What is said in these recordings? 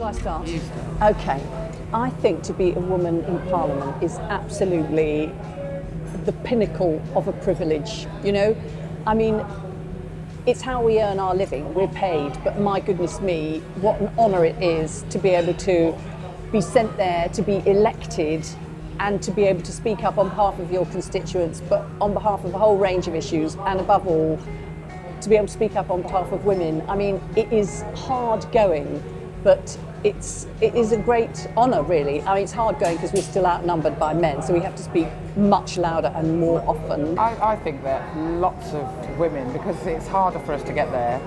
Shall I start? You start. Okay. I think to be a woman in Parliament is absolutely the pinnacle of a privilege, you know? I mean, it's how we earn our living. We're paid, but my goodness me, what an honour it is to be able to be sent there, to be elected, and to be able to speak up on behalf of your constituents, but on behalf of a whole range of issues, and above all, to be able to speak up on behalf of women. I mean, it is hard going, but it is a great honour, really. I mean, it's hard going because we're still outnumbered by men, so we have to speak much louder and more often. I think that lots of women, because it's harder for us to get there,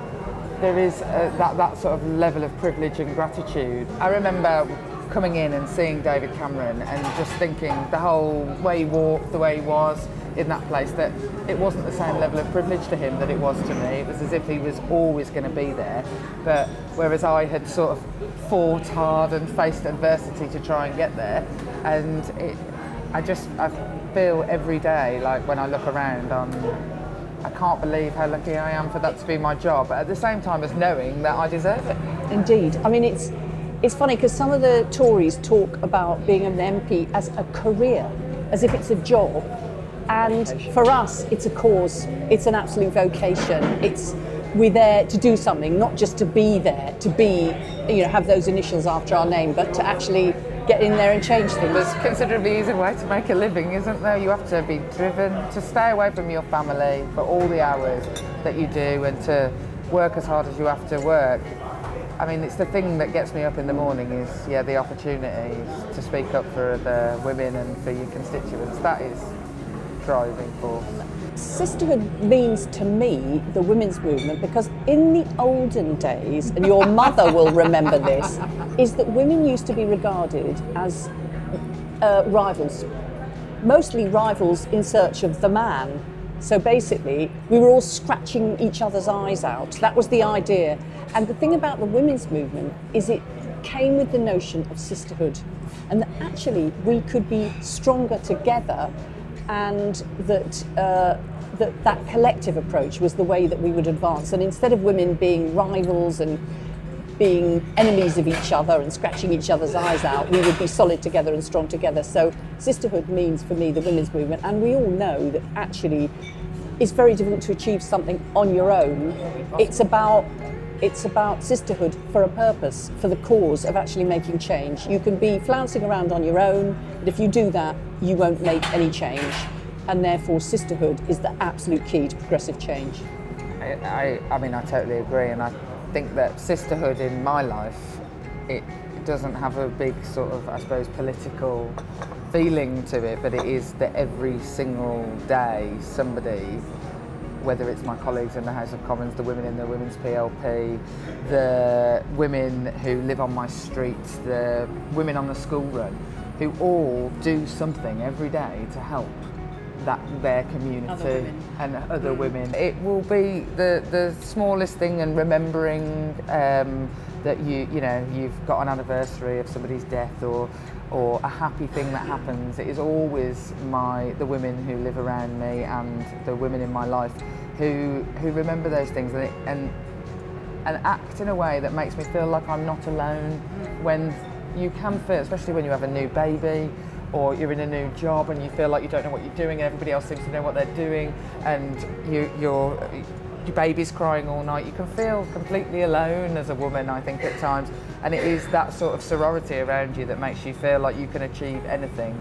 there is that sort of level of privilege and gratitude. I remember coming in and seeing David Cameron and just thinking the whole way he walked, the way he was in that place, that it wasn't the same level of privilege to him that it was to me. It was as if he was always going to be there, but whereas I had sort of fought hard and faced adversity to try and get there, and I feel every day, like when I look around, I can't believe how lucky I am for that to be my job, but at the same time as knowing that I deserve it. Indeed. I mean, it's funny because some of the Tories talk about being an MP as a career, as if it's a job. And for us, it's a cause, it's an absolute vocation. We're there to do something, not just to be there, to be, have those initials after our name, but to actually get in there and change things. There's considerably easier way to make a living, isn't there? You have to be driven to stay away from your family for all the hours that you do and to work as hard as you have to work. I mean, it's the thing that gets me up in the morning is, the opportunities to speak up for the women and for your constituents. That is driving force. Sisterhood means to me the women's movement because in the olden days, and your mother will remember this, is that women used to be regarded as rivals, mostly rivals in search of the man. So basically, we were all scratching each other's eyes out. That was the idea. And the thing about the women's movement is it came with the notion of sisterhood, and that actually we could be stronger together, and that collective approach was the way that we would advance. And instead of women being rivals and being enemies of each other and scratching each other's eyes out, we would be solid together and strong together. So sisterhood means for me the women's movement, and we all know that actually it's very difficult to achieve something on your own. It's about sisterhood for a purpose, for the cause of actually making change. You can be flouncing around on your own, but if you do that, you won't make any change. And therefore, sisterhood is the absolute key to progressive change. I mean, I totally agree, and I think that sisterhood in my life, it doesn't have a big sort of, I suppose, political feeling to it, but it is that every single day somebody, whether it's my colleagues in the House of Commons, the women in the Women's PLP, the women who live on my street, the women on the school run, who all do something every day to help their community and other women. It will be the smallest thing, and remembering that you've got an anniversary of somebody's death or a happy thing that happens. It is always the women who live around me and the women in my life who remember those things and act in a way that makes me feel like I'm not alone. When you can feel, especially when you have a new baby or you're in a new job and you feel like you don't know what you're doing and everybody else seems to know what they're doing, and your baby's crying all night, you can feel completely alone as a woman, I think, at times. And it is that sort of sorority around you that makes you feel like you can achieve anything.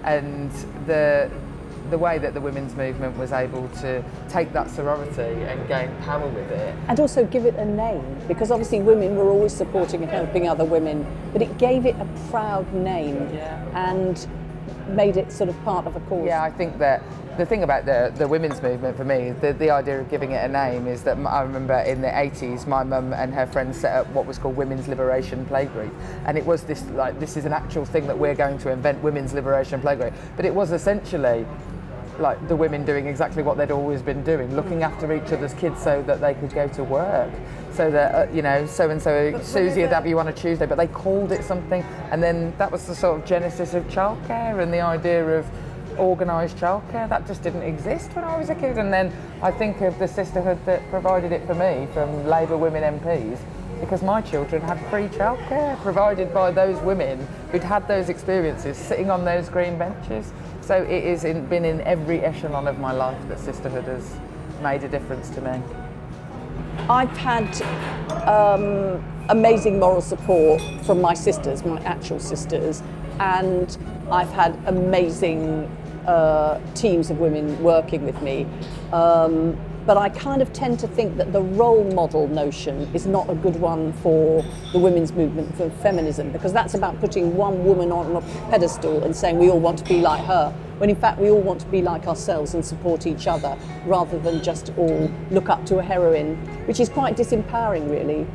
And the way that the women's movement was able to take that sorority and gain power with it. And also give it a name, because obviously women were always supporting and helping other women, but it gave it a proud name and made it sort of part of a cause. Yeah, I think that the thing about the women's movement for me, the idea of giving it a name, is that I remember in the 80s my mum and her friends set up what was called Women's Liberation Playgroup, and it was this is an actual thing that we're going to invent, Women's Liberation Playgroup, but it was essentially like the women doing exactly what they'd always been doing, looking after each other's kids so that they could go to work, so that so-and-so Susie would have you on a Tuesday, but they called it something, and then that was the sort of genesis of childcare and the idea of organised childcare. That just didn't exist when I was a kid. And then I think of the sisterhood that provided it for me from Labour women MPs because my children had free childcare provided by those women who'd had those experiences sitting on those green benches. So it is been in every echelon of my life that sisterhood has made a difference to me. I've had amazing moral support from my sisters, my actual sisters, and I've had amazing teams of women working with me. But I kind of tend to think that the role model notion is not a good one for the women's movement, for feminism, because that's about putting one woman on a pedestal and saying we all want to be like her, when in fact we all want to be like ourselves and support each other, rather than just all look up to a heroine, which is quite disempowering really,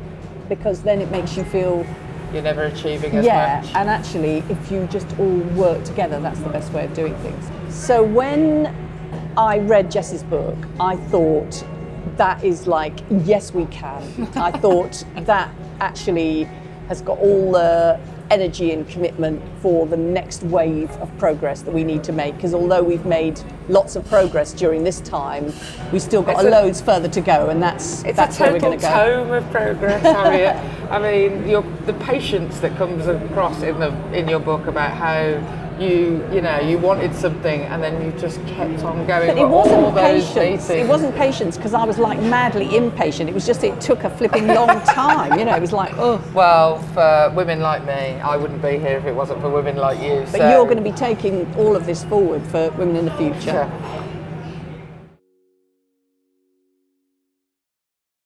because then it makes you feel you're never achieving as much. Yeah, and actually if you just all work together, that's the best way of doing things. So when I read Jess's book, I thought that is like, yes we can. I thought that actually has got all the energy and commitment for the next wave of progress that we need to make, because although we've made lots of progress during this time, we've still got loads further to go, and that's where we're going to go. It's a total tome of progress, Harriet. I mean, the patience that comes across in your book about how you wanted something and then you just kept on going. But it wasn't patience. It wasn't patience because I was like madly impatient. It was just, it took a flipping long time. It was like, oh. Well, for women like me, I wouldn't be here if it wasn't for women like you. But you're going to be taking all of this forward for women in the future. Sure.